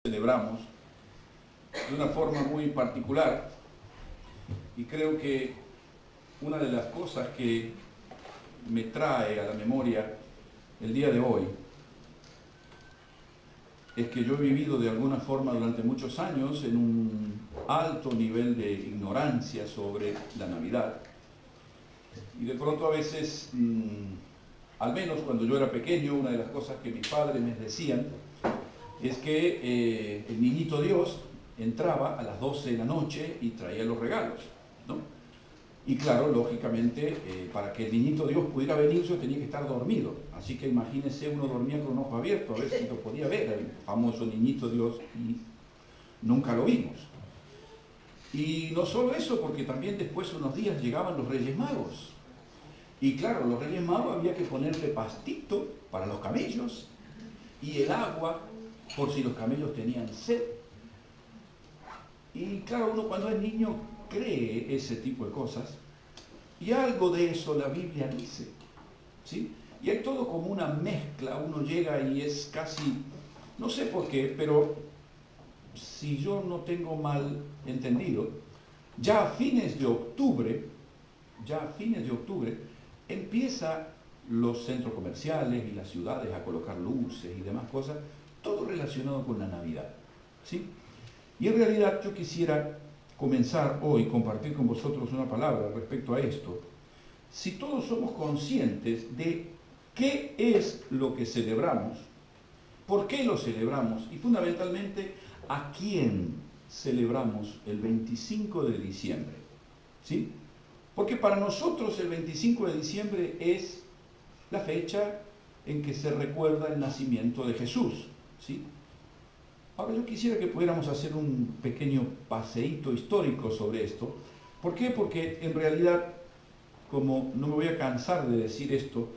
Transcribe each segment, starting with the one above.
celebramos de una forma muy particular, y creo que una de las cosas que me trae a la memoria el día de hoy es que yo he vivido de alguna forma durante muchos años en un alto nivel de ignorancia sobre la Navidad, y de pronto a veces, al menos cuando yo era pequeño, una de las cosas que mis padres me decían es que el niñito Dios entraba a las 12 de la noche y traía los regalos, ¿no? Y claro, lógicamente, para que el niñito Dios pudiera venir, yo tenía que estar dormido. Así que imagínense, uno dormía con un ojo abierto, a ver si lo podía ver, el famoso niñito Dios, y nunca lo vimos. Y no solo eso, porque también después unos días llegaban los Reyes Magos. Y claro, los Reyes Magos había que ponerle pastito para los camellos y el agua por si los camellos tenían sed. Y claro, uno cuando es niño cree ese tipo de cosas, y algo de eso la Biblia dice, ¿sí? Y hay todo como una mezcla, uno llega y es casi, no sé por qué, pero si yo no tengo mal entendido, ya a fines de octubre, empieza los centros comerciales y las ciudades a colocar luces y demás cosas, todo relacionado con la Navidad, ¿sí? Y en realidad yo quisiera comenzar hoy, compartir con vosotros una palabra respecto a esto. Si todos somos conscientes de qué es lo que celebramos, por qué lo celebramos y fundamentalmente a quién celebramos el 25 de diciembre, ¿sí? Porque para nosotros el 25 de diciembre es la fecha en que se recuerda el nacimiento de Jesús, ¿sí? Ahora yo quisiera que pudiéramos hacer un pequeño paseíto histórico sobre esto. ¿Por qué? Porque en realidad, como no me voy a cansar de decir esto,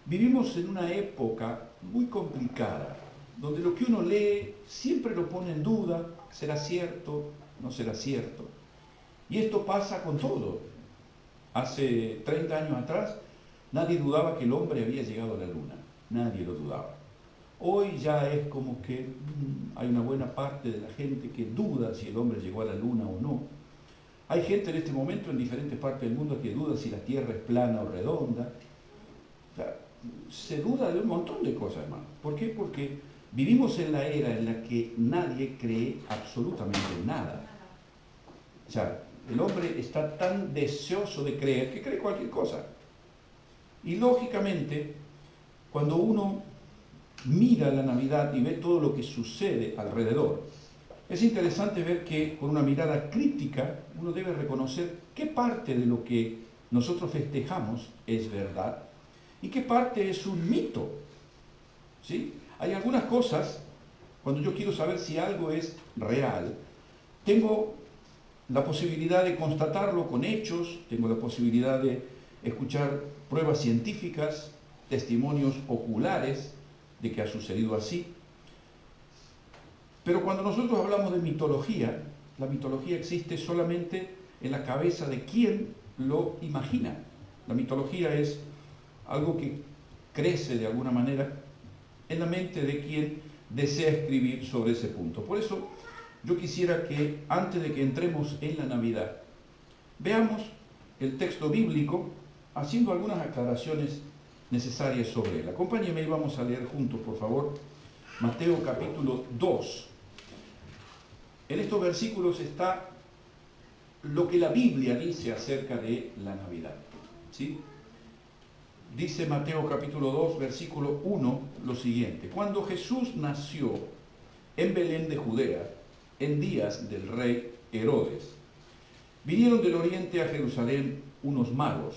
vivimos en una época muy complicada, donde lo que uno lee siempre lo pone en duda, ¿será cierto? ¿No será cierto? Y esto pasa con todo. Hace 30 años atrás, nadie dudaba que el hombre había llegado a la luna. Nadie lo dudaba. Hoy ya es como que hay una buena parte de la gente que duda si el hombre llegó a la luna o no. Hay gente en este momento en diferentes partes del mundo que duda si la Tierra es plana o redonda. O sea, se duda de un montón de cosas, hermano. ¿Por qué? Porque vivimos en la era en la que nadie cree absolutamente nada. O sea, el hombre está tan deseoso de creer que cree cualquier cosa. Y lógicamente, cuando uno mira la Navidad y ve todo lo que sucede alrededor, es interesante ver que con una mirada crítica uno debe reconocer qué parte de lo que nosotros festejamos es verdad y qué parte es un mito, ¿sí? Hay algunas cosas, cuando yo quiero saber si algo es real, tengo la posibilidad de constatarlo con hechos, tengo la posibilidad de escuchar pruebas científicas, testimonios oculares de que ha sucedido así. Pero cuando nosotros hablamos de mitología, la mitología existe solamente en la cabeza de quien lo imagina. La mitología es algo que crece de alguna manera en la mente de quien desea escribir sobre ese punto. Por eso yo quisiera que antes de que entremos en la Navidad, veamos el texto bíblico haciendo algunas aclaraciones necesarias sobre él. Acompáñenme y vamos a leer juntos, por favor, Mateo capítulo 2. En estos versículos está lo que la Biblia dice acerca de la Navidad, ¿sí? Dice Mateo capítulo 2, versículo 1, lo siguiente: Cuando Jesús nació en Belén de Judea, en días del rey Herodes, vinieron del oriente a Jerusalén unos magos,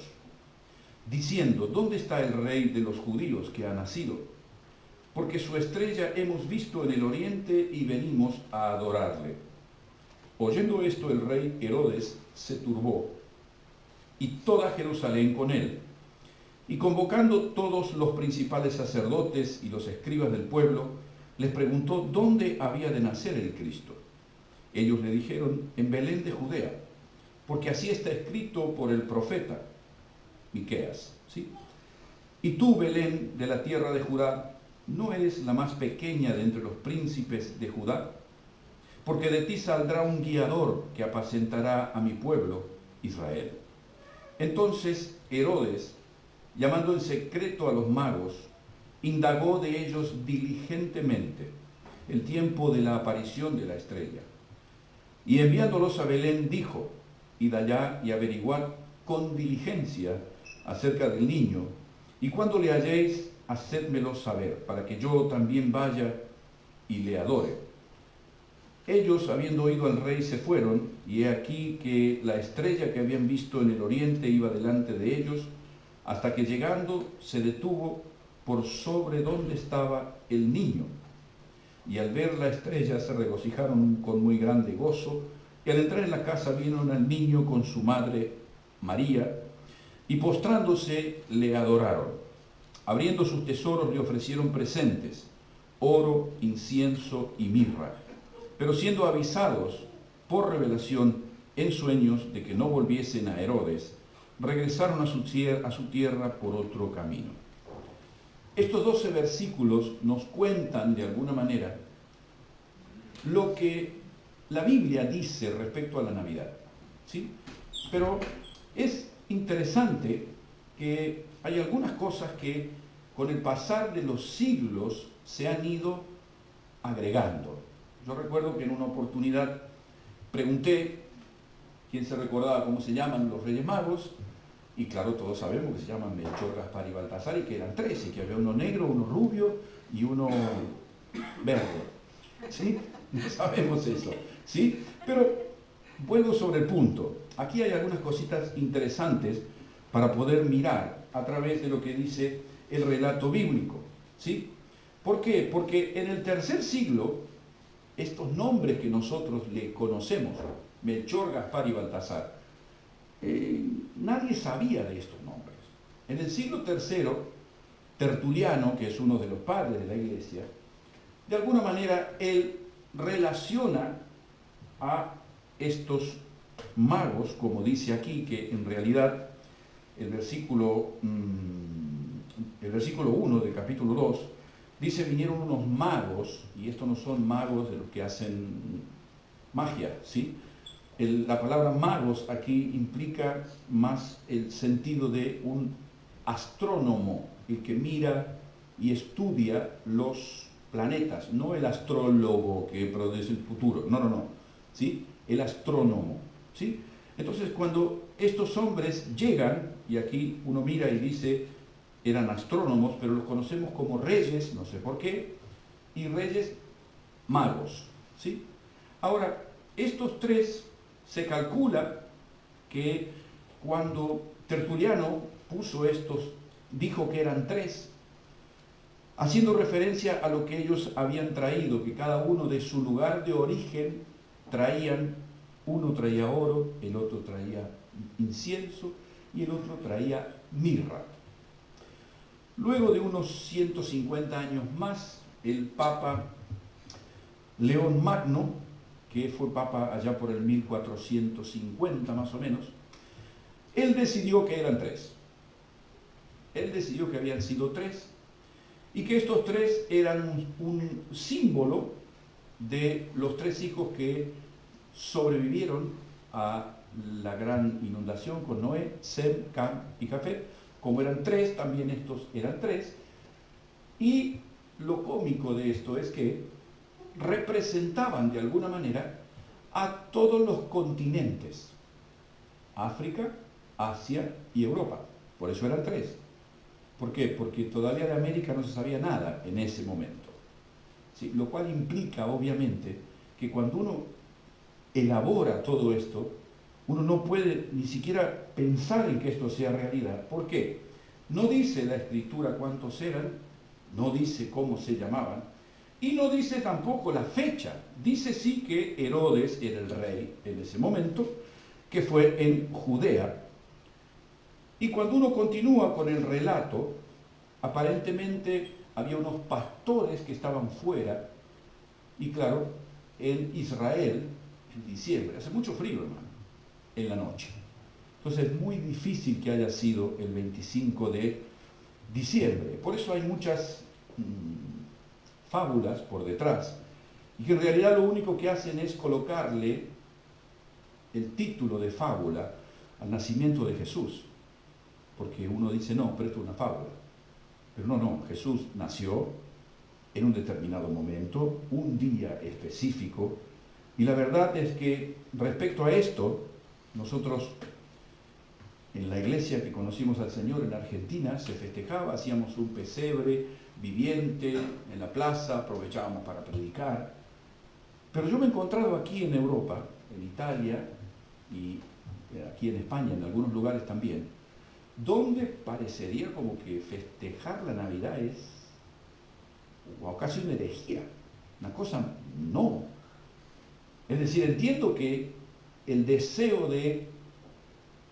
diciendo: ¿Dónde está el rey de los judíos que ha nacido? Porque su estrella hemos visto en el oriente y venimos a adorarle. Oyendo esto, el rey Herodes se turbó, y toda Jerusalén con él. Y convocando todos los principales sacerdotes y los escribas del pueblo, les preguntó dónde había de nacer el Cristo. Ellos le dijeron: en Belén de Judea, porque así está escrito por el profeta Miqueas, ¿sí? Y tú, Belén, de la tierra de Judá, ¿no eres la más pequeña de entre los príncipes de Judá? porque de ti saldrá un guiador que apacentará a mi pueblo Israel. Entonces Herodes, llamando en secreto a los magos, indagó de ellos diligentemente el tiempo de la aparición de la estrella. Y enviándolos a Belén dijo: id allá y averiguad con diligencia acerca del niño, y cuando le halléis, hacédmelo saber, para que yo también vaya y le adore. Ellos, habiendo oído al rey, se fueron, y he aquí que la estrella que habían visto en el oriente iba delante de ellos, hasta que llegando se detuvo por sobre donde estaba el niño. Y al ver la estrella se regocijaron con muy grande gozo, y al entrar en la casa vieron al niño con su madre María, y postrándose le adoraron. Abriendo sus tesoros le ofrecieron presentes, oro, incienso y mirra. Pero siendo avisados por revelación en sueños de que no volviesen a Herodes, regresaron a su tierra por otro camino. Estos 12 versículos nos cuentan de alguna manera lo que la Biblia dice respecto a la Navidad, ¿sí? Pero es interesante que hay algunas cosas que con el pasar de los siglos se han ido agregando. Yo recuerdo que en una oportunidad pregunté quién se recordaba cómo se llaman los Reyes Magos, y claro, todos sabemos que se llaman Melchor, Gaspar y Baltasar, y que eran 13, que había uno negro, uno rubio y uno verde. ¿Sí? No sabemos eso, ¿sí? Pero vuelvo sobre el punto. Aquí hay algunas cositas interesantes para poder mirar a través de lo que dice el relato bíblico, ¿sí? ¿Por qué? Porque en el tercer siglo, estos nombres que nosotros le conocemos, Melchor, Gaspar y Baltasar, nadie sabía de estos nombres. En el siglo III, Tertuliano, que es uno de los padres de la Iglesia, de alguna manera él relaciona a estos magos, como dice aquí, que en realidad el versículo 1 del capítulo 2 dice: vinieron unos magos, y estos no son magos de los que hacen magia, ¿sí? La palabra magos aquí implica más el sentido de un astrónomo, el que mira y estudia los planetas, no el astrólogo que produce el futuro, no, ¿sí? El astrónomo, ¿sí? Entonces, cuando estos hombres llegan, y aquí uno mira y dice, eran astrónomos, pero los conocemos como reyes, no sé por qué, y reyes magos, ¿sí? Ahora, estos tres, se calcula que cuando Tertuliano puso estos, dijo que eran 3, haciendo referencia a lo que ellos habían traído, que cada uno de su lugar de origen traían, uno traía oro, el otro traía incienso y el otro traía mirra. Luego de unos 150 años más, el Papa León Magno, que fue papa allá por el 1450 más o menos, él decidió que eran 3. Él decidió que habían sido 3 y que estos 3 eran un símbolo de los 3 hijos que sobrevivieron a la gran inundación con Noé, Sem, Cam y Jafet. Como eran 3, también estos eran 3. Y lo cómico de esto es que representaban de alguna manera a todos los continentes: África, Asia y Europa. Por eso eran 3. ¿Por qué? Porque todavía de América no se sabía nada en ese momento, ¿sí? Lo cual implica, obviamente, que cuando uno elabora todo esto, uno no puede ni siquiera pensar en que esto sea realidad. ¿Por qué? No dice la Escritura cuántos eran, no dice cómo se llamaban, y no dice tampoco la fecha. Dice sí que Herodes era el rey en ese momento, que fue en Judea. Y cuando uno continúa con el relato, aparentemente había unos pastores que estaban fuera, y claro, en Israel, en diciembre, hace mucho frío, hermano, en la noche. Entonces es muy difícil que haya sido el 25 de diciembre. Por eso hay muchas fábulas por detrás y que en realidad lo único que hacen es colocarle el título de fábula al nacimiento de Jesús, porque uno dice, no, pero esto es una fábula. Pero no, Jesús nació en un determinado momento, un día específico, y la verdad es que respecto a esto, nosotros en la iglesia que conocimos al Señor en Argentina se festejaba, hacíamos un pesebre viviente en la plaza, aprovechábamos para predicar, pero yo me he encontrado aquí en Europa, en Italia y aquí en España, en algunos lugares también, donde parecería como que festejar la Navidad es o casi una herejía, una cosa no. Es decir, entiendo que el deseo de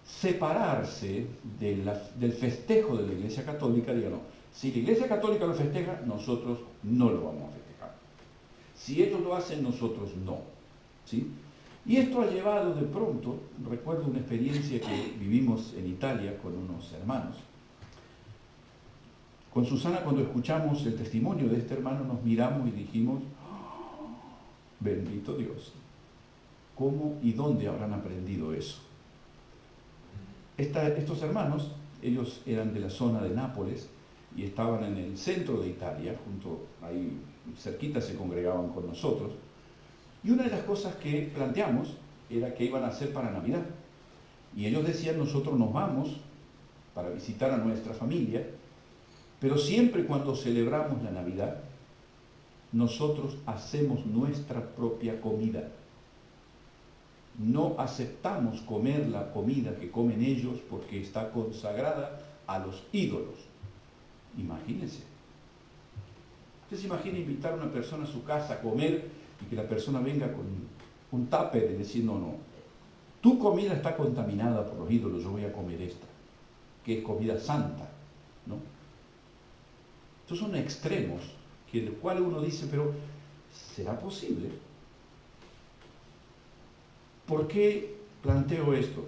separarse del festejo de la Iglesia Católica, diga no, si la Iglesia Católica lo festeja, nosotros no lo vamos a festejar. Si ellos lo hacen, nosotros no. ¿Sí? Y esto ha llevado de pronto, recuerdo una experiencia que vivimos en Italia con unos hermanos. Con Susana, cuando escuchamos el testimonio de este hermano, nos miramos y dijimos, oh, bendito Dios, ¿cómo y dónde habrán aprendido eso? Estos hermanos, ellos eran de la zona de Nápoles y estaban en el centro de Italia, ahí cerquita se congregaban con nosotros, y una de las cosas que planteamos era que iban a hacer para Navidad. Y ellos decían, nosotros nos vamos para visitar a nuestra familia, pero siempre cuando celebramos la Navidad, nosotros hacemos nuestra propia comida. No aceptamos comer la comida que comen ellos porque está consagrada a los ídolos. Imagínense. ¿Usted se imagina invitar a una persona a su casa a comer y que la persona venga con un tupper y decir, no, tu comida está contaminada por los ídolos, yo voy a comer esta, que es comida santa, ¿no? Estos son extremos, que el cual uno dice, pero ¿será posible? ¿Por qué planteo esto?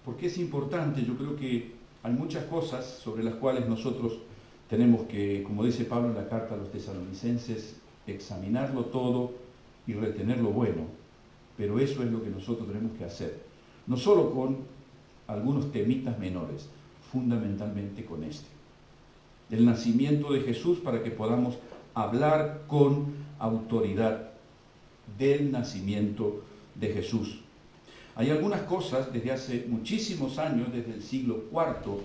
Porque es importante, yo creo que hay muchas cosas sobre las cuales nosotros tenemos que, como dice Pablo en la carta a los tesalonicenses, examinarlo todo y retener lo bueno, pero eso es lo que nosotros tenemos que hacer, no solo con algunos temitas menores, fundamentalmente con este, el nacimiento de Jesús, para que podamos hablar con autoridad del nacimiento de Jesús. Hay algunas cosas desde hace muchísimos años, desde el siglo IV,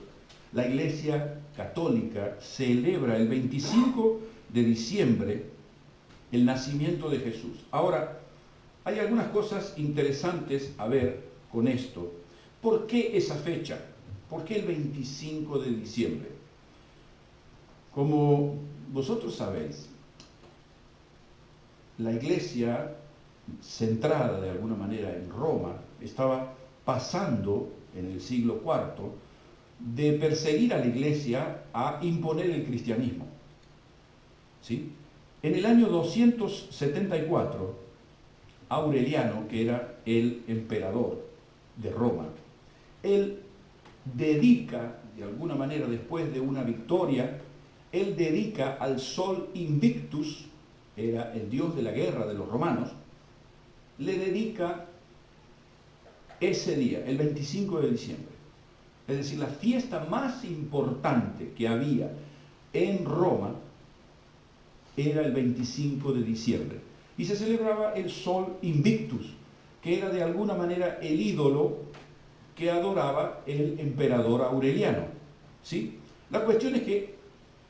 la Iglesia Católica celebra el 25 de diciembre el nacimiento de Jesús. Ahora, hay algunas cosas interesantes a ver con esto. ¿Por qué esa fecha? ¿Por qué el 25 de diciembre? Como vosotros sabéis, la Iglesia, centrada de alguna manera en Roma, estaba pasando en el siglo IV de perseguir a la Iglesia a imponer el cristianismo. ¿Sí? En el año 274, Aureliano, que era el emperador de Roma, él dedica, de alguna manera, después de una victoria, él dedica al sol Invictus, era el dios de la guerra de los romanos, le dedica ese día, el 25 de diciembre. Es decir, la fiesta más importante que había en Roma era el 25 de diciembre. Y se celebraba el sol Invictus, que era de alguna manera el ídolo que adoraba el emperador Aureliano. ¿Sí? La cuestión es que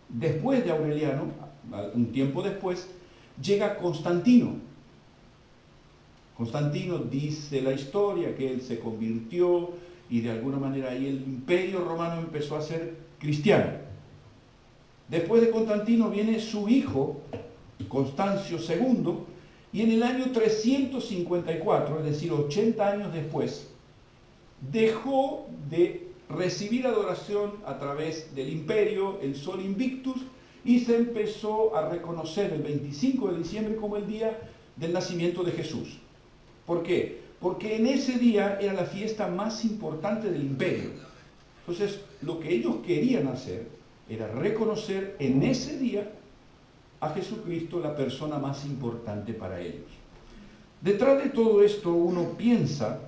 después de Aureliano, un tiempo después, llega Constantino. Constantino, dice la historia, que él se convirtió y de alguna manera ahí el imperio romano empezó a ser cristiano. Después de Constantino viene su hijo, Constancio II, y en el año 354, es decir, 80 años después, dejó de recibir adoración a través del imperio, el sol Invictus, y se empezó a reconocer el 25 de diciembre como el día del nacimiento de Jesús. ¿Por qué? Porque en ese día era la fiesta más importante del imperio. Entonces, lo que ellos querían hacer era reconocer en ese día a Jesucristo la persona más importante para ellos. Detrás de todo esto uno piensa,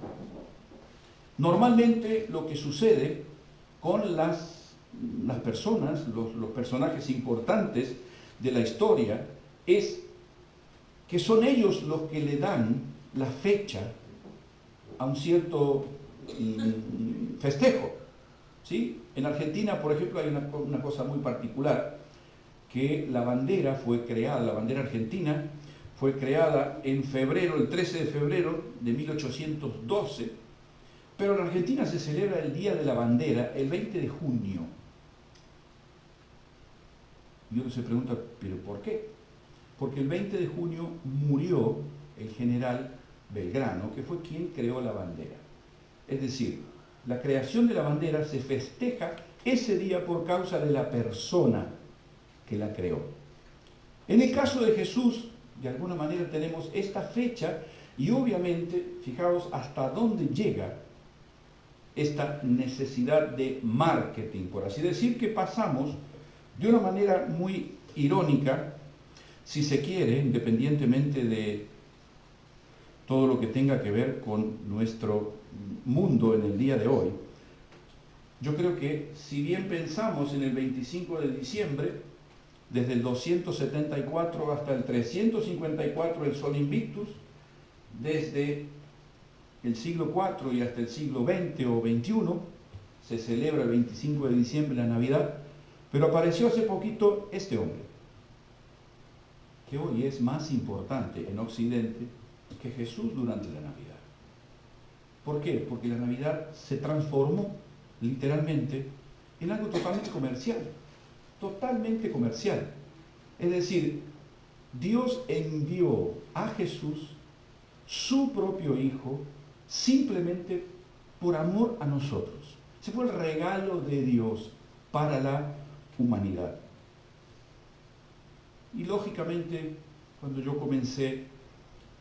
normalmente lo que sucede con las personas, los personajes importantes de la historia, es que son ellos los que le dan la fecha a un cierto festejo. ¿Sí? En Argentina, por ejemplo, hay una cosa muy particular, que la bandera argentina fue creada en febrero, el 13 de febrero de 1812, pero en Argentina se celebra el Día de la Bandera el 20 de junio. Y uno se pregunta, ¿pero por qué? Porque el 20 de junio murió el general Belgrano, que fue quien creó la bandera. Es decir, la creación de la bandera se festeja ese día por causa de la persona que la creó. En el caso de Jesús, de alguna manera tenemos esta fecha y obviamente, fijaos hasta dónde llega esta necesidad de marketing, por así decir, que pasamos de una manera muy irónica, si se quiere, independientemente de todo lo que tenga que ver con nuestro mundo en el día de hoy. Yo creo que si bien pensamos en el 25 de diciembre, desde el 274 hasta el 354 el Sol Invictus, desde el siglo IV y hasta el siglo XX o XXI, se celebra el 25 de diciembre la Navidad, pero apareció hace poquito este hombre, que hoy es más importante en Occidente que Jesús durante la Navidad. ¿Por qué? Porque la Navidad se transformó literalmente en algo totalmente comercial. Totalmente comercial. Es decir, Dios envió a Jesús, su propio Hijo, simplemente por amor a nosotros. Ese fue el regalo de Dios para la humanidad. Y lógicamente, cuando yo comencé,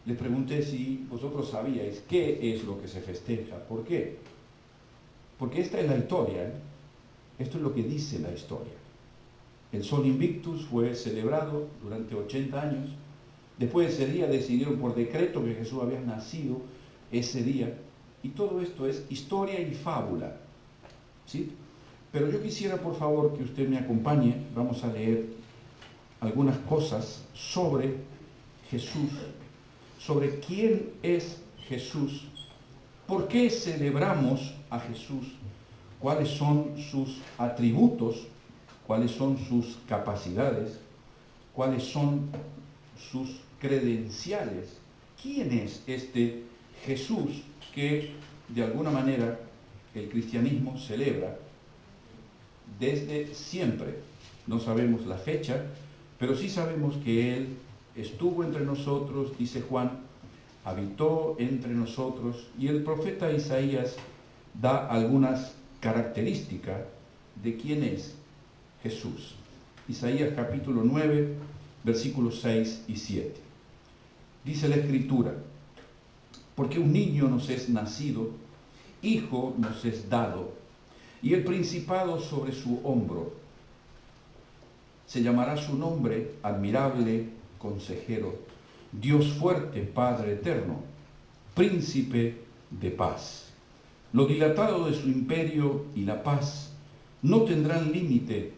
le pregunté si vosotros sabíais qué es lo que se festeja. ¿Por qué? Porque esta es la historia, ¿eh? Esto es lo que dice la historia. El Sol Invictus fue celebrado durante 80 años. Después de ese día decidieron por decreto que Jesús había nacido ese día. Y todo esto es historia y fábula, ¿sí? Pero yo quisiera, por favor, que usted me acompañe. Vamos a leer algunas cosas sobre Jesús, sobre quién es Jesús, por qué celebramos a Jesús, cuáles son sus atributos, cuáles son sus capacidades, cuáles son sus credenciales. ¿Quién es este Jesús que de alguna manera el cristianismo celebra desde siempre? No sabemos la fecha, pero sí sabemos que Él estuvo entre nosotros, dice Juan, habitó entre nosotros, y el profeta Isaías da algunas características de quién es Jesús. Isaías capítulo 9, versículos 6 y 7. Dice la Escritura, porque un niño nos es nacido, hijo nos es dado, y el principado sobre su hombro. Se llamará su nombre admirable, consejero, Dios fuerte, Padre eterno, príncipe de paz. Lo dilatado de su imperio y la paz no tendrán límite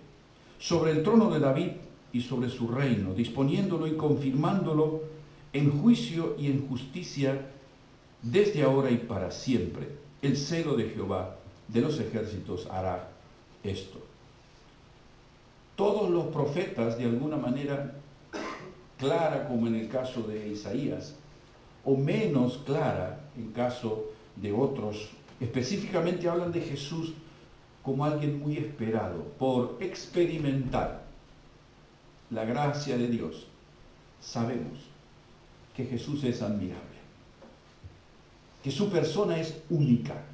sobre el trono de David y sobre su reino, disponiéndolo y confirmándolo en juicio y en justicia desde ahora y para siempre. El celo de Jehová de los ejércitos hará esto. Todos los profetas, de alguna manera clara como en el caso de Isaías, o menos clara en caso de otros, específicamente hablan de Jesús como alguien muy esperado por experimentar la gracia de Dios. Sabemos que Jesús es admirable, que su persona es única,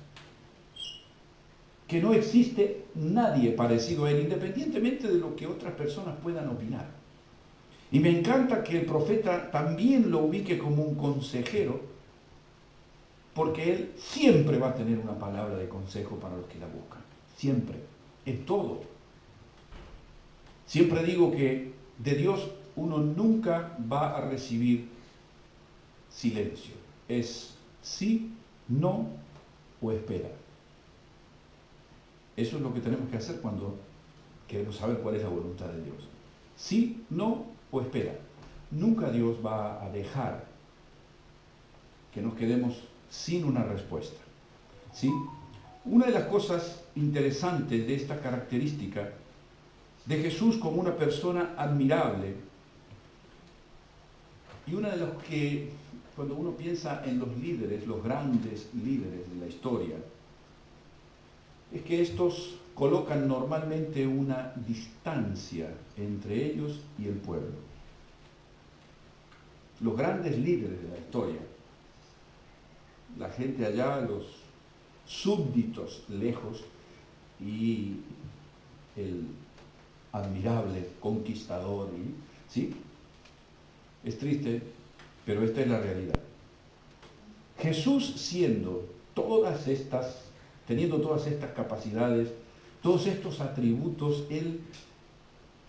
que no existe nadie parecido a Él, independientemente de lo que otras personas puedan opinar. Y me encanta que el profeta también lo ubique como un consejero, porque Él siempre va a tener una palabra de consejo para los que la buscan. Siempre, en todo. Siempre digo que de Dios uno nunca va a recibir silencio. Es sí, no o espera. Eso es lo que tenemos que hacer cuando queremos saber cuál es la voluntad de Dios. Sí, no o espera. Nunca Dios va a dejar que nos quedemos sin una respuesta. ¿Sí? Una de las cosas interesantes de esta característica de Jesús como una persona admirable, y una de las que, cuando uno piensa en los líderes, los grandes líderes de la historia, es que estos colocan normalmente una distancia entre ellos y el pueblo. Los grandes líderes de la historia, la gente allá, los súbditos lejos, y el admirable conquistador, ¿sí? Es triste, pero esta es la realidad. Jesús teniendo todas estas capacidades, todos estos atributos, Él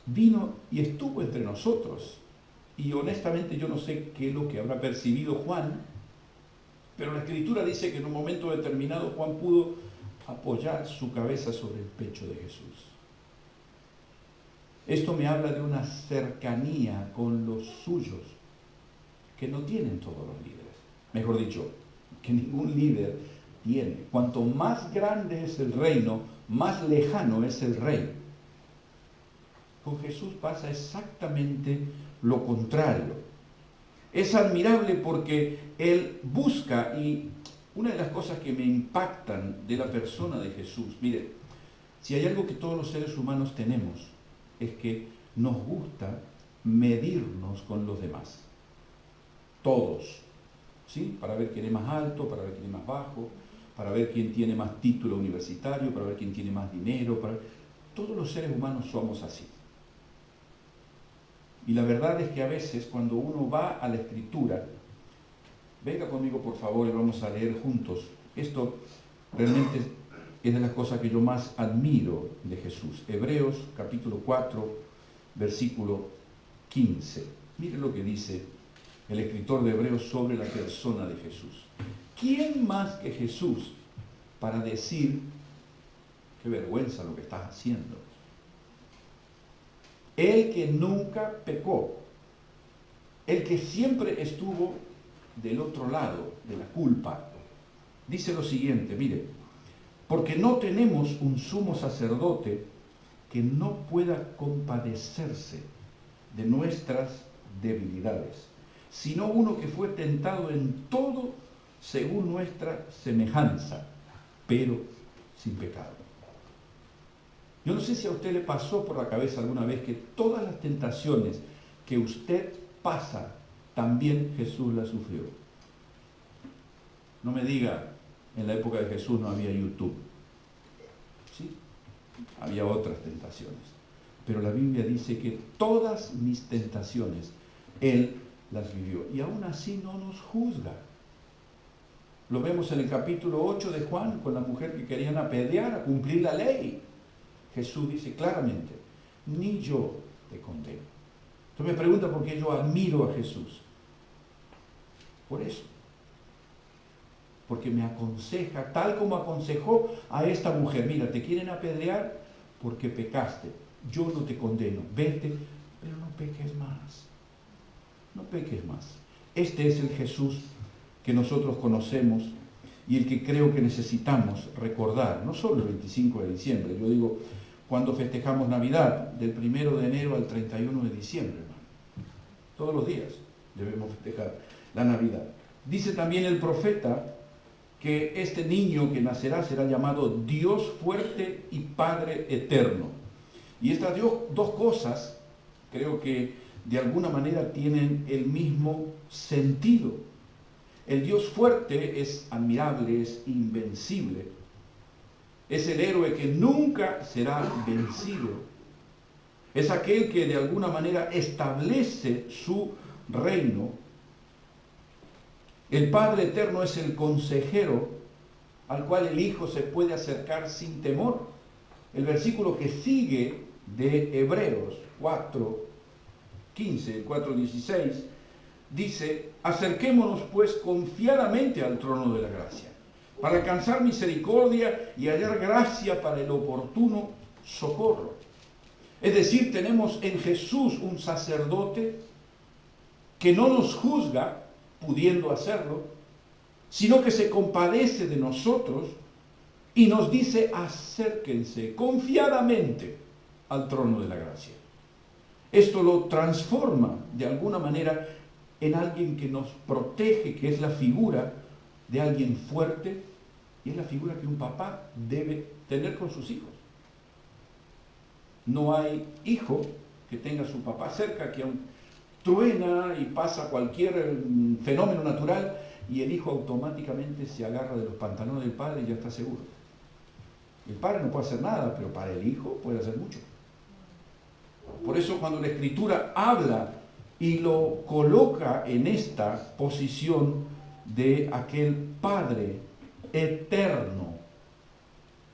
vino y estuvo entre nosotros. Y honestamente yo no sé qué es lo que habrá percibido Juan, pero la Escritura dice que en un momento determinado Juan pudo apoyar su cabeza sobre el pecho de Jesús. Esto me habla de una cercanía con los suyos que no tienen todos los líderes. Mejor dicho, que ningún líder tiene. Cuanto más grande es el reino, más lejano es el rey. Con Jesús pasa exactamente lo contrario. Es admirable porque Él busca, y una de las cosas que me impactan de la persona de Jesús, mire, si hay algo que todos los seres humanos tenemos, es que nos gusta medirnos con los demás. Todos, ¿sí? Para ver quién es más alto, para ver quién es más bajo, para ver quién tiene más título universitario, para ver quién tiene más dinero. Todos los seres humanos somos así. Y la verdad es que a veces cuando uno va a la Escritura, venga conmigo por favor y vamos a leer juntos. Esto realmente es de las cosas que yo más admiro de Jesús. Hebreos capítulo 4, versículo 15. Mire lo que dice el escritor de Hebreos sobre la persona de Jesús. ¿Quién más que Jesús para decir, qué vergüenza lo que estás haciendo? El que nunca pecó, el que siempre estuvo del otro lado de la culpa, dice lo siguiente, mire, porque no tenemos un sumo sacerdote que no pueda compadecerse de nuestras debilidades, sino uno que fue tentado en todo según nuestra semejanza, pero sin pecado. Yo no sé si a usted le pasó por la cabeza alguna vez que todas las tentaciones que usted pasa, también Jesús las sufrió. No me diga, en la época de Jesús no había YouTube. Sí, había otras tentaciones. Pero la Biblia dice que todas mis tentaciones, Él las vivió. Y aún así no nos juzga. Lo vemos en el capítulo 8 de Juan, con la mujer que querían apedrear, a cumplir la ley. Jesús dice claramente, ni yo te condeno. Entonces me pregunta por qué yo admiro a Jesús. Por eso. Porque me aconseja, tal como aconsejó a esta mujer. Mira, te quieren apedrear porque pecaste. Yo no te condeno. Vete, pero no peques más. No peques más. Este es el Jesús que nosotros conocemos y el que creo que necesitamos recordar. No solo el 25 de diciembre. Yo digo, cuando festejamos Navidad, del 1 de enero al 31 de diciembre, hermano. Todos los días debemos festejar la Navidad. Dice también el profeta que este niño que nacerá será llamado Dios fuerte y Padre eterno. Y estas dos cosas creo que de alguna manera tienen el mismo sentido. El Dios fuerte es admirable, es invencible. Es el héroe que nunca será vencido. Es aquel que de alguna manera establece su reino. El Padre eterno es el consejero al cual el Hijo se puede acercar sin temor. El versículo que sigue de Hebreos 4 15, el 4:16, dice: acerquémonos pues confiadamente al trono de la gracia, para alcanzar misericordia y hallar gracia para el oportuno socorro. Es decir, tenemos en Jesús un sacerdote que no nos juzga, pudiendo hacerlo, sino que se compadece de nosotros y nos dice: acérquense confiadamente al trono de la gracia. Esto lo transforma de alguna manera en alguien que nos protege, que es la figura de alguien fuerte, y es la figura que un papá debe tener con sus hijos. No hay hijo que tenga a su papá cerca, que aun truena y pasa cualquier fenómeno natural y el hijo automáticamente se agarra de los pantalones del padre y ya está seguro. El padre no puede hacer nada, pero para el hijo puede hacer mucho. Por eso cuando la Escritura habla y lo coloca en esta posición de aquel Padre eterno,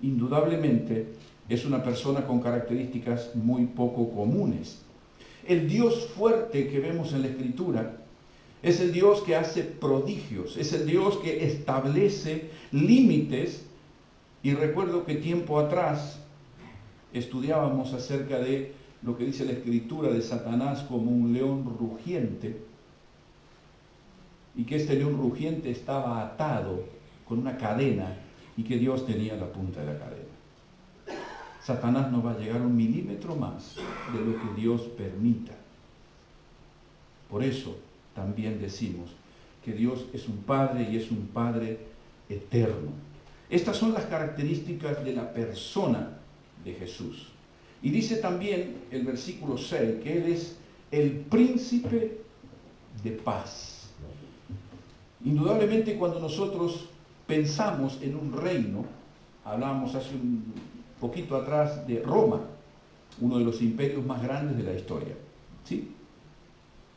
indudablemente es una persona con características muy poco comunes. El Dios fuerte que vemos en la Escritura es el Dios que hace prodigios, es el Dios que establece límites. Y recuerdo que tiempo atrás estudiábamos acerca de lo que dice la Escritura de Satanás como un león rugiente, y que este león rugiente estaba atado con una cadena y que Dios tenía la punta de la cadena. Satanás no va a llegar un milímetro más de lo que Dios permita. Por eso también decimos que Dios es un Padre y es un Padre eterno. Estas son las características de la persona de Jesús. Y dice también el versículo 6 que Él es el príncipe de paz. Indudablemente cuando nosotros pensamos en un reino, hablábamos hace un poquito atrás de Roma, uno de los imperios más grandes de la historia. ¿Sí?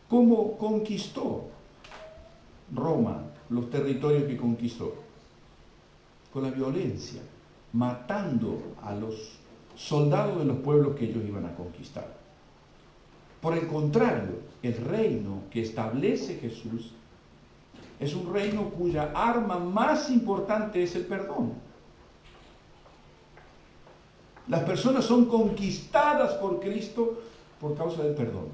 ¿Cómo conquistó Roma los territorios que conquistó? Con la violencia, matando a los soldados de los pueblos que ellos iban a conquistar. Por el contrario, el reino que establece Jesús es un reino cuya arma más importante es el perdón. Las personas son conquistadas por Cristo por causa del perdón,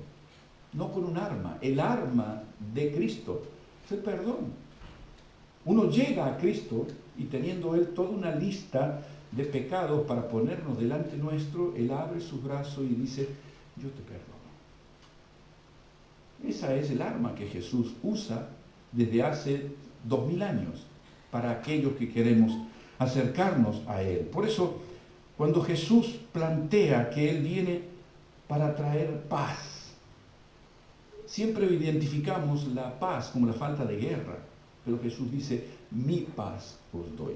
no con un arma. El arma de Cristo es el perdón. Uno llega a Cristo y teniendo Él toda una lista de pecados para ponernos delante nuestro, Él abre sus brazos y dice: yo te perdono. Esa es el arma que Jesús usa desde hace 2000 años para aquellos que queremos acercarnos a Él. Por eso, cuando Jesús plantea que Él viene para traer paz, siempre identificamos la paz como la falta de guerra, pero Jesús dice: mi paz os doy.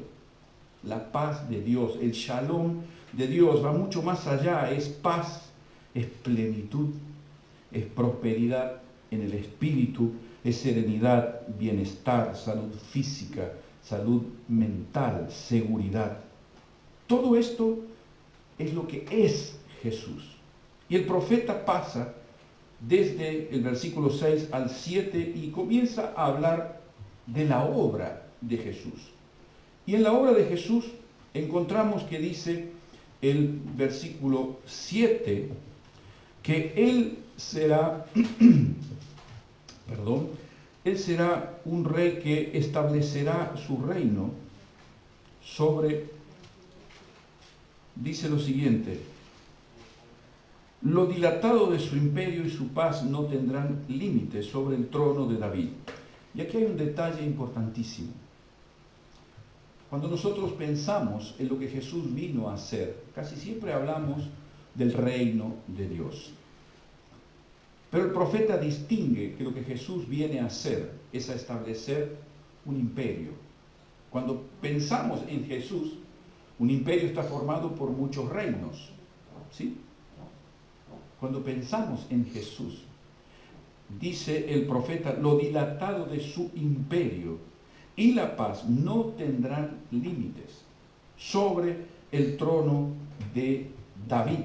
La paz de Dios, el shalom de Dios va mucho más allá, es paz, es plenitud, es prosperidad en el espíritu, es serenidad, bienestar, salud física, salud mental, seguridad. Todo esto es lo que es Jesús. Y el profeta pasa desde el versículo 6 al 7 y comienza a hablar de la obra de Jesús. Y en la obra de Jesús encontramos que dice el versículo 7 que Él será Él será un rey que establecerá su reino sobre, dice lo siguiente: lo dilatado de su imperio y su paz no tendrán límites sobre el trono de David. Y aquí hay un detalle importantísimo. Cuando nosotros pensamos en lo que Jesús vino a hacer, casi siempre hablamos del reino de Dios. Pero el profeta distingue que lo que Jesús viene a hacer es a establecer un imperio. Cuando pensamos en Jesús, un imperio está formado por muchos reinos, ¿sí? Cuando pensamos en Jesús, dice el profeta: lo dilatado de su imperio y la paz no tendrán límites sobre el trono de David.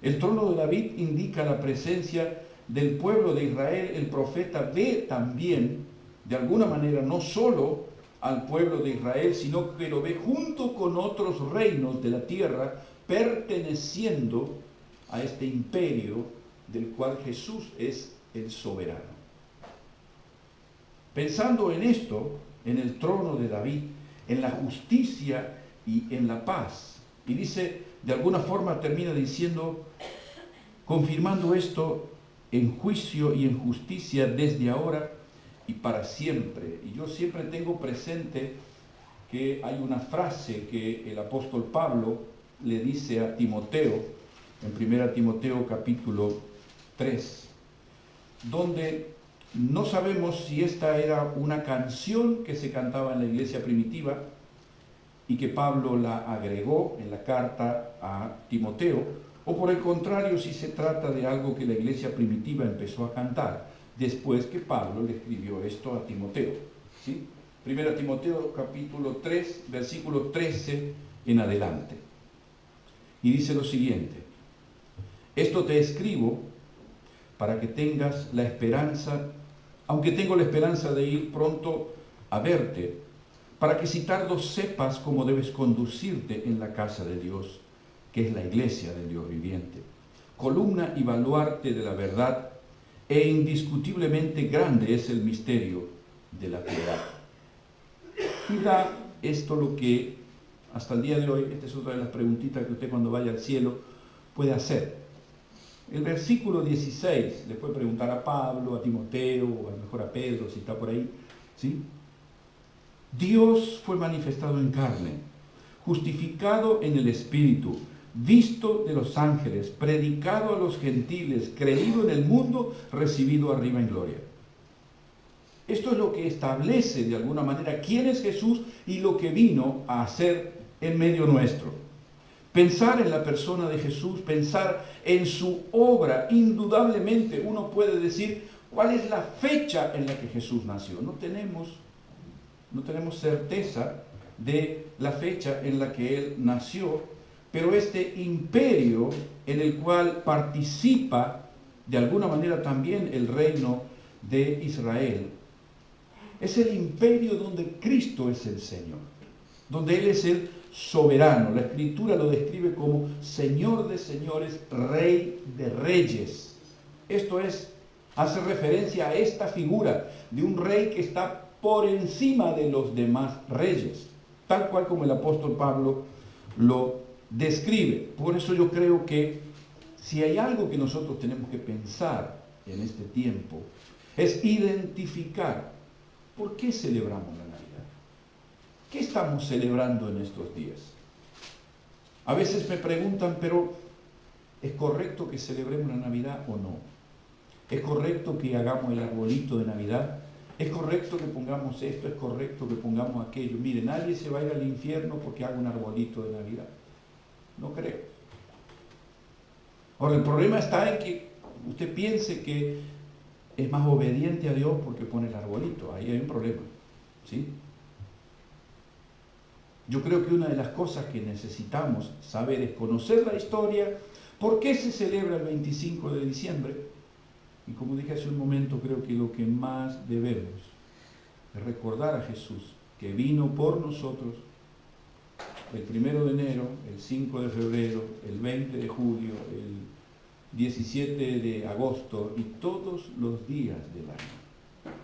El trono de David indica la presencia del pueblo de Israel, el profeta ve también, de alguna manera, no solo al pueblo de Israel, sino que lo ve junto con otros reinos de la tierra, perteneciendo a este imperio del cual Jesús es el soberano. Pensando en esto, en el trono de David, en la justicia y en la paz, y dice, de alguna forma termina diciendo, confirmando esto en juicio y en justicia desde ahora y para siempre. Y yo siempre tengo presente que hay una frase que el apóstol Pablo le dice a Timoteo, en 1 Timoteo capítulo 3, donde no sabemos si esta era una canción que se cantaba en la iglesia primitiva y que Pablo la agregó en la carta a Timoteo, o por el contrario, si se trata de algo que la iglesia primitiva empezó a cantar después que Pablo le escribió esto a Timoteo. ¿Sí? 1 Timoteo capítulo 3, versículo 13 en adelante. Y dice lo siguiente: esto te escribo para que tengas la esperanza, aunque tengo la esperanza de ir pronto a verte, para que si tardo sepas cómo debes conducirte en la casa de Dios, que es la iglesia del Dios viviente, columna y baluarte de la verdad, e indiscutiblemente grande es el misterio de la piedad. Y da esto lo que hasta el día de hoy, esta es otra de las preguntitas que usted cuando vaya al cielo puede hacer. El versículo 16, le puede preguntar a Pablo, a Timoteo, o a lo mejor a Pedro, si está por ahí, ¿sí? Dios fue manifestado en carne, justificado en el Espíritu, visto de los ángeles, predicado a los gentiles, creído en el mundo, recibido arriba en gloria. Esto es lo que establece de alguna manera quién es Jesús y lo que vino a hacer en medio nuestro. Pensar en la persona de Jesús, pensar en su obra, indudablemente uno puede decir cuál es la fecha en la que Jesús nació. No tenemos certeza de la fecha en la que Él nació, pero este imperio en el cual participa de alguna manera también el reino de Israel, es el imperio donde Cristo es el Señor, donde Él es el soberano. La Escritura lo describe como Señor de señores, Rey de reyes. Esto hace referencia a esta figura de un rey que está por encima de los demás reyes, tal cual como el apóstol Pablo lo describe. Por eso yo creo que si hay algo que nosotros tenemos que pensar en este tiempo, es identificar por qué celebramos la Navidad. ¿Qué estamos celebrando en estos días? A veces me preguntan, pero ¿es correcto que celebremos la Navidad o no? ¿Es correcto que hagamos el arbolito de Navidad? ¿Es correcto que pongamos esto? ¿Es correcto que pongamos aquello? Mire, nadie se va a ir al infierno porque haga un arbolito de Navidad. No creo. Ahora, el problema está en que usted piense que es más obediente a Dios porque pone el arbolito. Ahí hay un problema. ¿Sí? Yo creo que una de las cosas que necesitamos saber es conocer la historia, por qué se celebra el 25 de diciembre. Y como dije hace un momento, creo que lo que más debemos es recordar a Jesús, que vino por nosotros el 1 de enero, el 5 de febrero, el 20 de julio, el 17 de agosto y todos los días del año.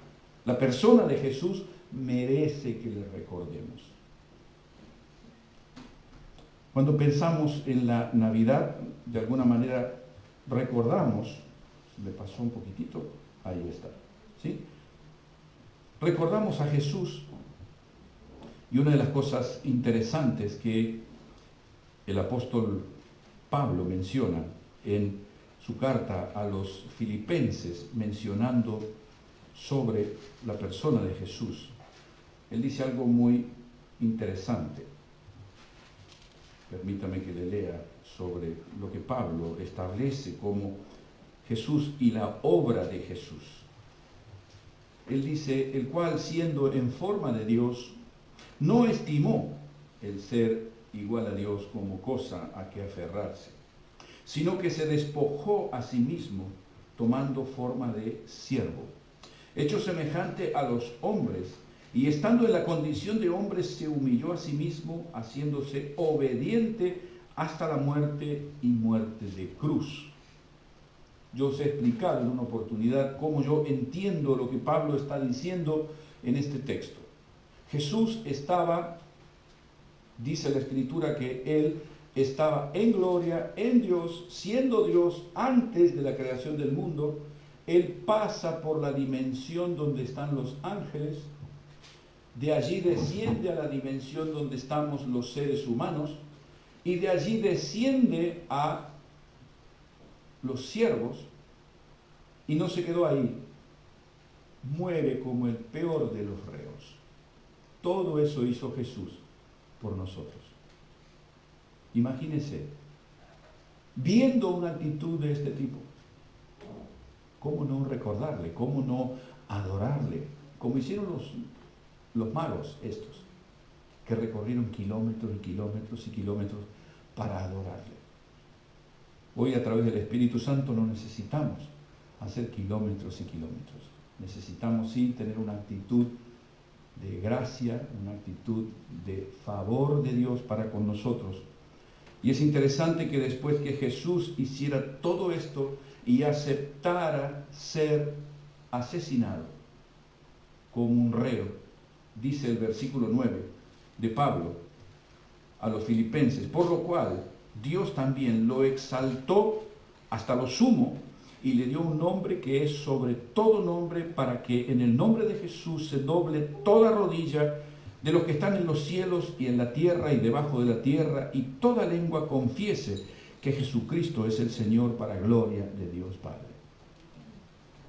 La persona de Jesús merece que le recordemos. Cuando pensamos en la Navidad, de alguna manera recordamos, me pasó un poquitito, ahí está, ¿sí? Recordamos a Jesús, y una de las cosas interesantes que el apóstol Pablo menciona en su carta a los filipenses, mencionando sobre la persona de Jesús, él dice algo muy interesante. Permítame que le lea sobre lo que Pablo establece como Jesús y la obra de Jesús. Él dice, el cual siendo en forma de Dios, no estimó el ser igual a Dios como cosa a que aferrarse, sino que se despojó a sí mismo, tomando forma de siervo, hecho semejante a los hombres, y estando en la condición de hombre se humilló a sí mismo, haciéndose obediente hasta la muerte y muerte de cruz. Yo os he explicado en una oportunidad cómo yo entiendo lo que Pablo está diciendo en este texto. Jesús estaba, dice la Escritura, que Él estaba en gloria, en Dios, siendo Dios antes de la creación del mundo. Él pasa por la dimensión donde están los ángeles, de allí desciende a la dimensión donde estamos los seres humanos, y de allí desciende a los siervos, y no se quedó ahí, muere como el peor de los reos. Todo eso hizo Jesús por nosotros. Imagínense, viendo una actitud de este tipo, ¿cómo no recordarle? ¿Cómo no adorarle? Como hicieron los magos estos, que recorrieron kilómetros y kilómetros y kilómetros para adorarle. Hoy a través del Espíritu Santo no necesitamos hacer kilómetros y kilómetros. Necesitamos sí tener una actitud de gracia, una actitud de favor de Dios para con nosotros. Y es interesante que después que Jesús hiciera todo esto y aceptara ser asesinado como un reo, dice el versículo 9 de Pablo a los filipenses, por lo cual Dios también lo exaltó hasta lo sumo y le dio un nombre que es sobre todo nombre, para que en el nombre de Jesús se doble toda rodilla de los que están en los cielos y en la tierra y debajo de la tierra, y toda lengua confiese que Jesucristo es el Señor, para gloria de Dios Padre.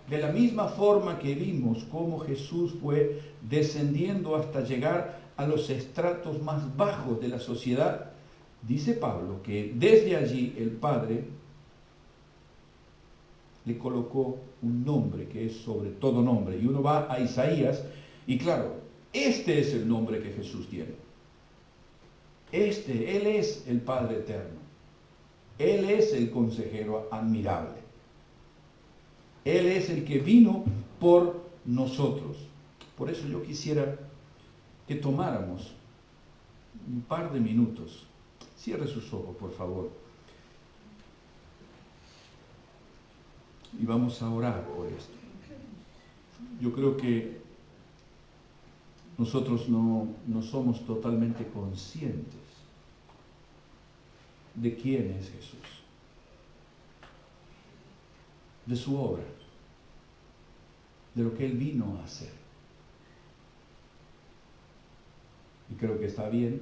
De la misma forma que vimos cómo Jesús fue descendiendo hasta llegar a los estratos más bajos de la sociedad, dice Pablo que desde allí el Padre le colocó un nombre que es sobre todo nombre. Y uno va a Isaías y claro, este es el nombre que Jesús tiene. Él es el Padre eterno. Él es el consejero admirable. Él es el que vino por nosotros. Por eso yo quisiera que tomáramos un par de minutos. Cierre sus ojos, por favor. Y vamos a orar por esto. Yo creo que nosotros no somos totalmente conscientes de quién es Jesús, de su obra, de lo que Él vino a hacer. Y creo que está bien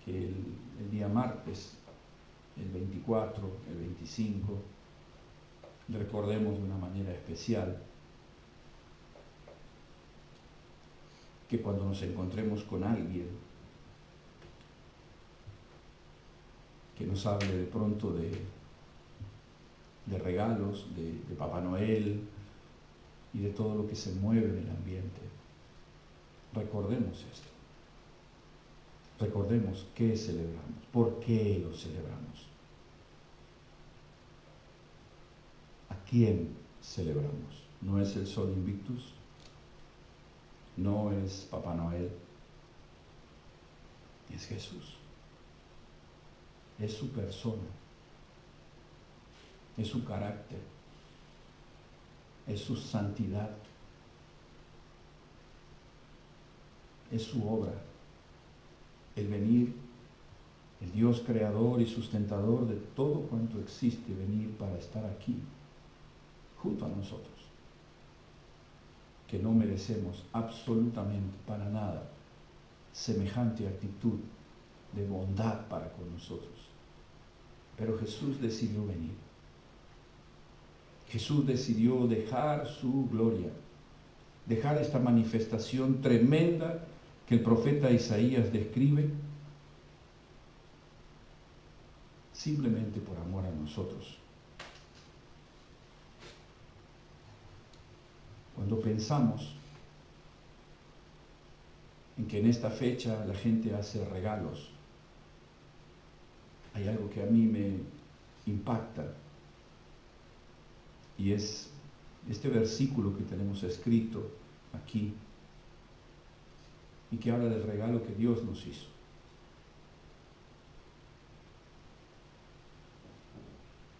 que el día martes, el 24, el 25, recordemos de una manera especial que cuando nos encontremos con alguien que nos hable de pronto de regalos, de Papá Noel y de todo lo que se mueve en el ambiente, recordemos esto. Recordemos qué celebramos, por qué lo celebramos, a quién celebramos. No es el Sol Invictus, no es Papá Noel, es Jesús. Es su persona, es su carácter, es su santidad, es su obra, el venir, el Dios creador y sustentador de todo cuanto existe, venir para estar aquí, junto a nosotros, que no merecemos absolutamente para nada semejante actitud de bondad para con nosotros. Pero Jesús decidió venir. Jesús decidió dejar su gloria, dejar esta manifestación tremenda que el profeta Isaías describe, simplemente por amor a nosotros. Cuando pensamos en que en esta fecha la gente hace regalos, hay algo que a mí impacta. Y es este versículo que tenemos escrito aquí y que habla del regalo que Dios nos hizo.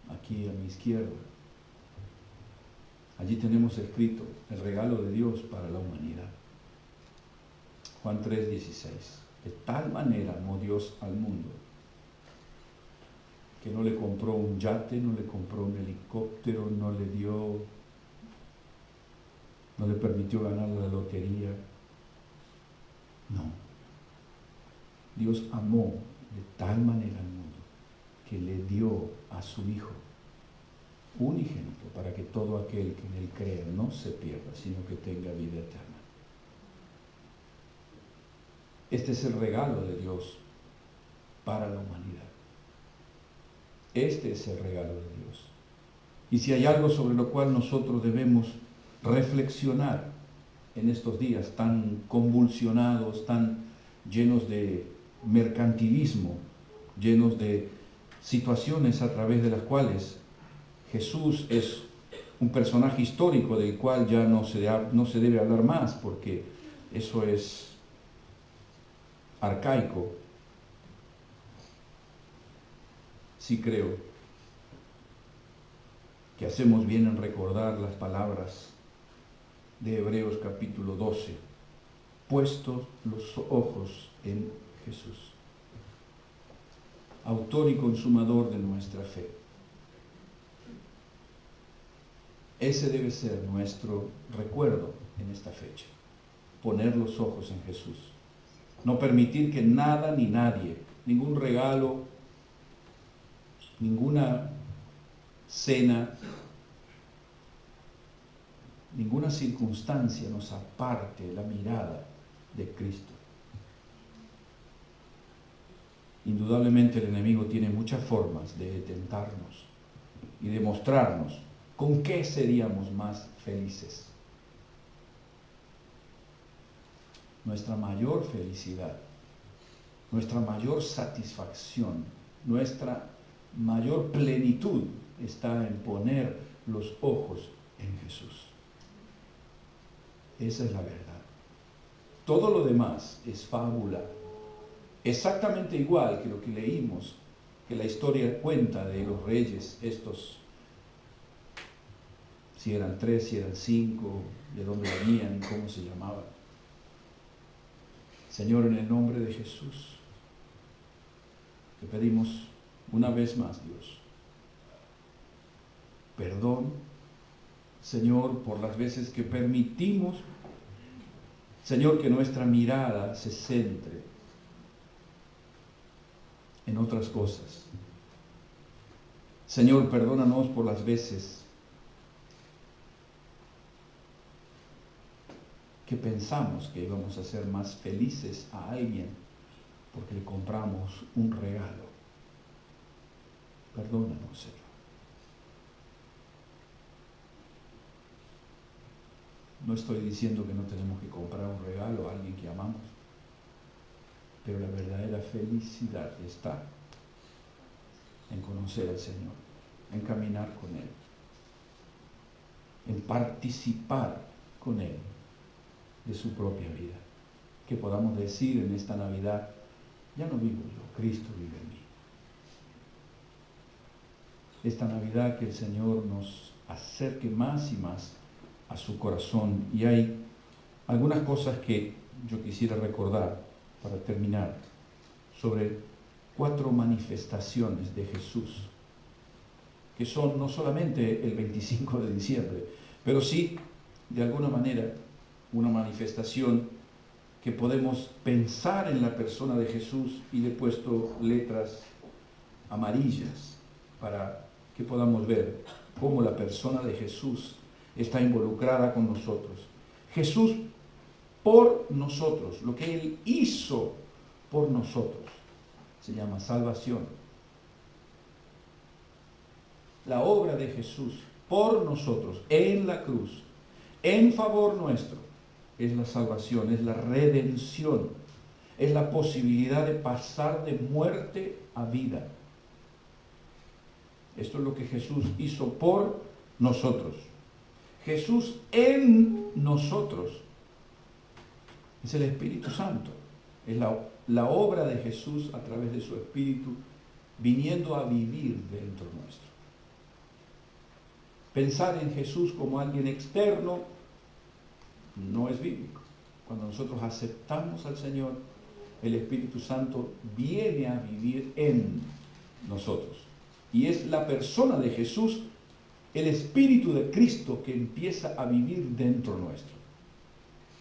Aquí a mi izquierda. Allí tenemos escrito el regalo de Dios para la humanidad. Juan 3:16. De tal manera amó Dios al mundo que no le compró un yate, no le compró un helicóptero, no le permitió ganar la lotería. No. Dios amó de tal manera al mundo que le dio a su Hijo unigénito para que todo aquel que en él crea no se pierda, sino que tenga vida eterna. Este es el regalo de Dios para la humanidad. Este es el regalo de Dios. Y si hay algo sobre lo cual nosotros debemos reflexionar en estos días tan convulsionados, tan llenos de mercantilismo, llenos de situaciones a través de las cuales Jesús es un personaje histórico del cual ya no se debe hablar más, porque eso es arcaico. Sí creo que hacemos bien en recordar las palabras de Hebreos capítulo 12, puestos los ojos en Jesús, autor y consumador de nuestra fe. Ese debe ser nuestro recuerdo en esta fecha, poner los ojos en Jesús. No permitir que nada ni nadie, ningún regalo, ninguna cena, ninguna circunstancia nos aparte la mirada de Cristo. Indudablemente el enemigo tiene muchas formas de tentarnos y de mostrarnos con qué seríamos más felices. Nuestra mayor felicidad, nuestra mayor satisfacción, nuestra mayor plenitud está en poner los ojos en Jesús. Esa es la verdad. Todo lo demás es fábula. Exactamente igual que lo que leímos, que la historia cuenta de los reyes, estos, si eran 3, si eran 5, de dónde venían y cómo se llamaban. Señor, en el nombre de Jesús, te pedimos una vez más, Dios, perdón, Señor, por las veces que permitimos, Señor, que nuestra mirada se centre en otras cosas. Señor, perdónanos por las veces que pensamos que íbamos a ser más felices a alguien porque le compramos un regalo. Perdónanos, Señor. No estoy diciendo que no tenemos que comprar un regalo a alguien que amamos, pero la verdadera felicidad está en conocer al Señor, en caminar con Él, en participar con Él de su propia vida. Que podamos decir en esta Navidad, ya no vivo yo, Cristo vive en mí. Esta Navidad que el Señor nos acerque más y más a su corazón. Y hay algunas cosas que yo quisiera recordar para terminar sobre 4 manifestaciones de Jesús, que son no solamente el 25 de diciembre, pero sí, de alguna manera, una manifestación que podemos pensar en la persona de Jesús, y le he puesto letras amarillas para que podamos ver cómo la persona de Jesús está involucrada con nosotros. Jesús por nosotros, lo que Él hizo por nosotros, se llama salvación. La obra de Jesús por nosotros, en la cruz, en favor nuestro, es la salvación, es la redención, es la posibilidad de pasar de muerte a vida. Esto es lo que Jesús hizo por nosotros. Jesús en nosotros es el Espíritu Santo. Es la obra de Jesús a través de su Espíritu viniendo a vivir dentro nuestro. Pensar en Jesús como alguien externo no es bíblico. Cuando nosotros aceptamos al Señor, el Espíritu Santo viene a vivir en nosotros. Y es la persona de Jesús, el Espíritu de Cristo, que empieza a vivir dentro nuestro.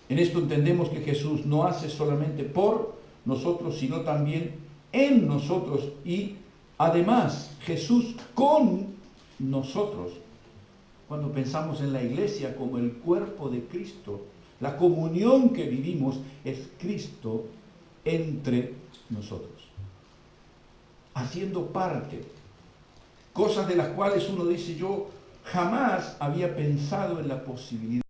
En esto entendemos que Jesús no hace solamente por nosotros, sino también en nosotros, y además Jesús con nosotros. Cuando pensamos en la iglesia como el cuerpo de Cristo, la comunión que vivimos es Cristo entre nosotros, haciendo parte, cosas de las cuales uno dice: yo jamás había pensado en la posibilidad